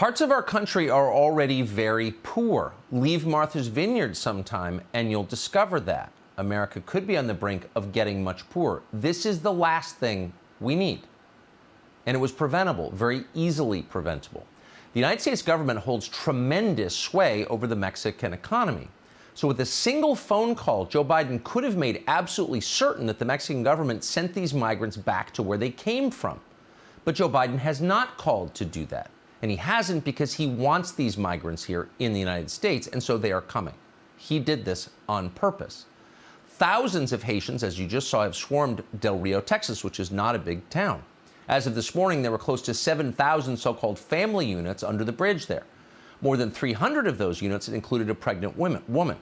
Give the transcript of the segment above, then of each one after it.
Parts of our country are already very poor. Leave Martha's Vineyard sometime and you'll discover that. America could be on the brink of getting much poorer. This is the last thing we need. And it was preventable, very easily preventable. The United States government holds tremendous sway over the Mexican economy. So with a single phone call, Joe Biden could have made absolutely certain that the Mexican government sent these migrants back to where they came from. But Joe Biden has not called to do that. And he hasn't because he wants these migrants here in the United States, and so they are coming. He did this on purpose. Thousands of Haitians, as you just saw, have swarmed Del Rio, Texas, which is not a big town. As of this morning, there were close to 7,000 so-called family units under the bridge there. More than 300 of those units included a pregnant woman.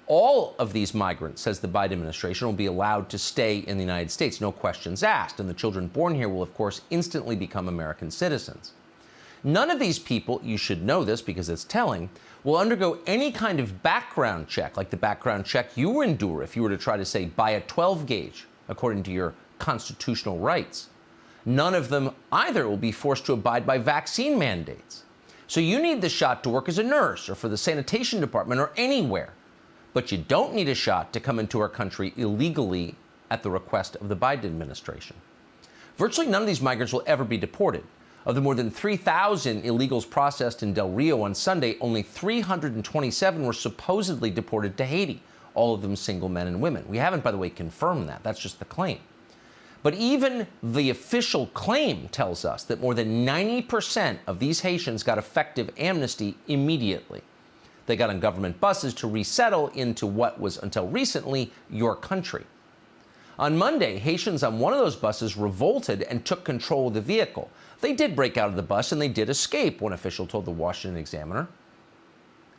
All of these migrants, says the Biden administration, will be allowed to stay in the United States, no questions asked, and the children born here will, of course, instantly become American citizens. None of these people, you should know this because it's telling, will undergo any kind of background check, like the background check you endure if you were to try to, say, buy a 12 gauge, according to your constitutional rights. None of them either will be forced to abide by vaccine mandates. So you need the shot to work as a nurse or for the sanitation department or anywhere. But you don't need a shot to come into our country illegally at the request of the Biden administration. Virtually none of these migrants will ever be deported. Of the more than 3,000 illegals processed in Del Rio on Sunday, only 327 were supposedly deported to Haiti, all of them single men and women. We haven't, by the way, confirmed that. That's just the claim. But even the official claim tells us that more than 90% of these Haitians got effective amnesty immediately. They got on government buses to resettle into what was, until recently, your country. On Monday, Haitians on one of those buses revolted and took control of the vehicle. They did break out of the bus and they did escape, one official told the Washington Examiner.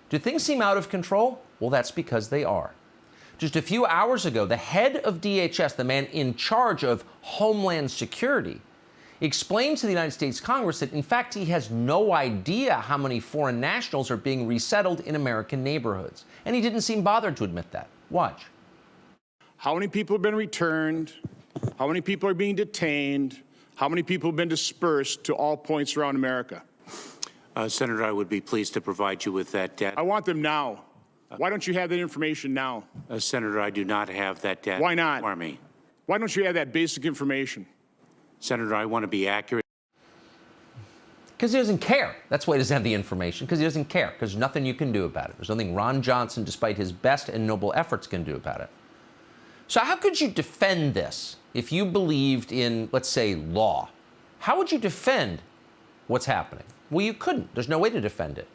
Do things seem out of control? Well, that's because they are. Just a few hours ago, the head of DHS, the man in charge of Homeland Security, explained to the United States Congress that, in fact, he has no idea how many foreign nationals are being resettled in American neighborhoods. And he didn't seem bothered to admit that. Watch. How many people have been returned? How many people are being detained? How many people have been dispersed to all points around America? Senator, I would be pleased to provide you with that data. I want them now. Why don't you have that information now? Senator, I do not have that data. Why not? For me. Why don't you have that basic information? Senator, I want to be accurate. Because he doesn't care. That's why he doesn't have the information, because he doesn't care, because there's nothing you can do about it. There's nothing Ron Johnson, despite his best and noble efforts, can do about it. So how could you defend this if you believed in, let's say, law? How would you defend what's happening? Well, you couldn't. There's no way to defend it.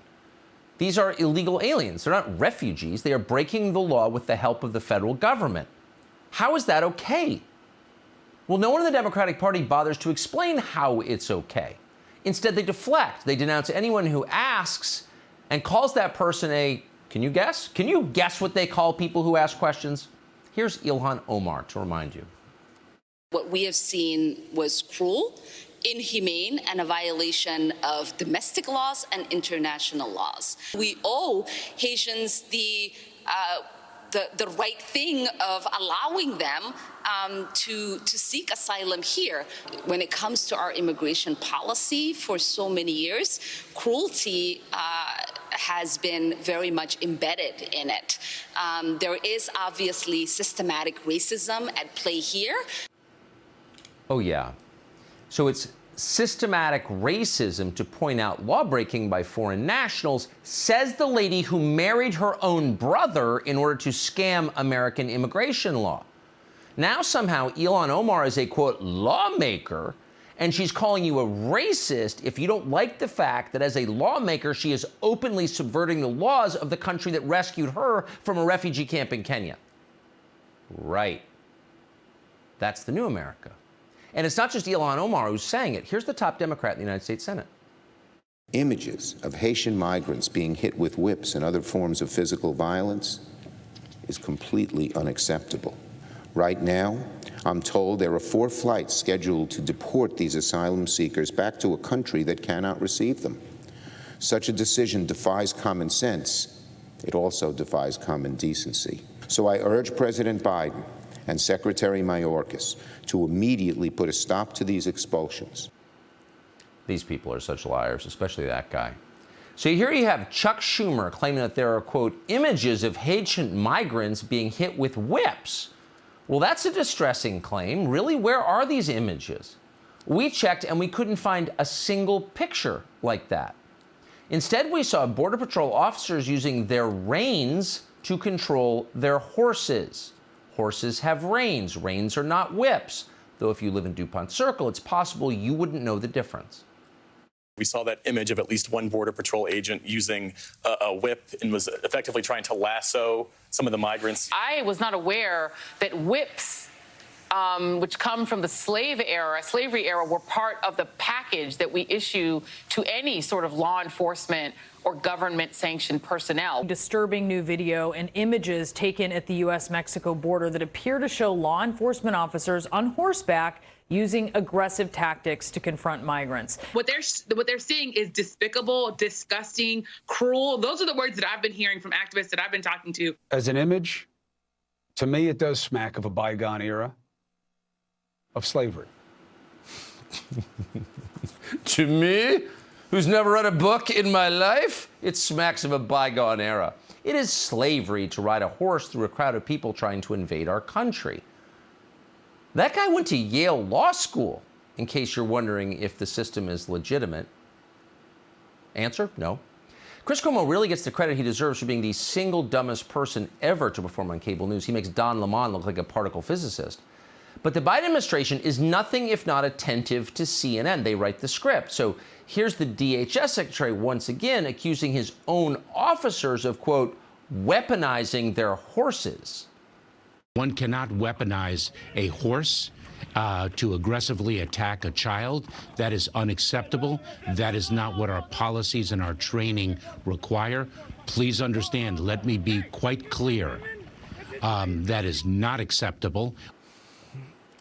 These are illegal aliens. They're not refugees. They are breaking the law with the help of the federal government. How is that okay? Well, no one in the Democratic Party bothers to explain how it's okay. Instead, they deflect. They denounce anyone who asks and calls that person a, can you guess? Can you guess what they call people who ask questions? Here's Ilhan Omar to remind you. What we have seen was cruel, inhumane, and a violation of domestic laws and international laws. We owe Haitians the right thing of allowing them to seek asylum here. When it comes to our immigration policy, for so many years, cruelty has been very much embedded in it. There is obviously systematic racism at play here. Oh, yeah. So it's systematic racism to point out lawbreaking by foreign nationals, says the lady who married her own brother in order to scam American immigration law. Now somehow Ilhan Omar is a, quote, lawmaker, and she's calling you a racist if you don't like the fact that as a lawmaker, she is openly subverting the laws of the country that rescued her from a refugee camp in Kenya. Right. That's the new America. And it's not just Ilhan Omar who's saying it. Here's the top Democrat in the United States Senate. Images of Haitian migrants being hit with whips and other forms of physical violence is completely unacceptable. Right now, I'm told there are 4 flights scheduled to deport these asylum seekers back to a country that cannot receive them. Such a decision defies common sense. It also defies common decency. So I urge President Biden and Secretary Mayorkas to immediately put a stop to these expulsions. These people are such liars, especially that guy. So here you have Chuck Schumer claiming that there are, quote, images of Haitian migrants being hit with whips. Well, that's a distressing claim. Really, where are these images? We checked and we couldn't find a single picture like that. Instead, we saw Border Patrol officers using their reins to control their horses. Horses have reins. Reins are not whips. Though if you live in DuPont Circle, it's possible you wouldn't know the difference. We saw that image of at least one Border Patrol agent using a whip and was effectively trying to lasso some of the migrants. I was not aware that whips, which come from the slavery era, were part of the package that we issue to any sort of law enforcement or government-sanctioned personnel. Disturbing new video and images taken at the U.S.-Mexico border that appear to show law enforcement officers on horseback using aggressive tactics to confront migrants. What they're seeing is despicable, disgusting, cruel. Those are the words that I've been hearing from activists that I've been talking to. As an image, to me, it does smack of a bygone era of slavery. To me, who's never read a book in my life, it smacks of a bygone era. It is slavery to ride a horse through a crowd of people trying to invade our country. That guy went to Yale Law School, in case you're wondering if the system is legitimate. Answer, no. Chris Cuomo really gets the credit he deserves for being the single dumbest person ever to perform on cable news. He makes Don Lemon look like a particle physicist. But the Biden administration is nothing if not attentive to CNN. They write the script. So here's the DHS secretary once again accusing his own officers of, quote, weaponizing their horses. One cannot weaponize a horse to aggressively attack a child. That is unacceptable. That is not what our policies and our training require. Please understand, let me be quite clear. That is not acceptable.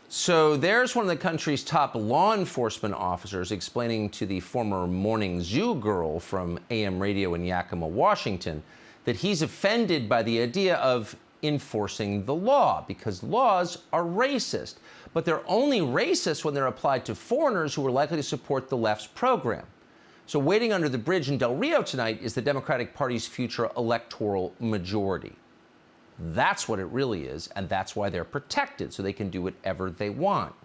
So there's one of the country's top law enforcement officers explaining to the former Morning Zoo girl from AM radio in Yakima, Washington, that he's offended by the idea of enforcing the law because laws are racist. But they're only racist when they're applied to foreigners who are likely to support the left's program. So waiting under the bridge in Del Rio tonight is the Democratic Party's future electoral majority. That's what it really is, and that's why they're protected, so they can do whatever they want.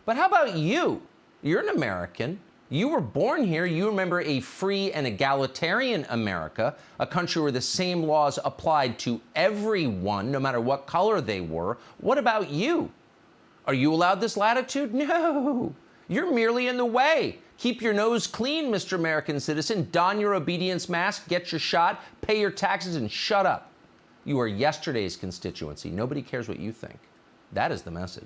But how about you? You're an American. You were born here. You remember a free and egalitarian America, a country where the same laws applied to everyone, no matter what color they were. What about you? Are you allowed this latitude? No. You're merely in the way. Keep your nose clean, Mr. American citizen. Don your obedience mask, get your shot, pay your taxes, and shut up. You are yesterday's constituency. Nobody cares what you think. That is the message.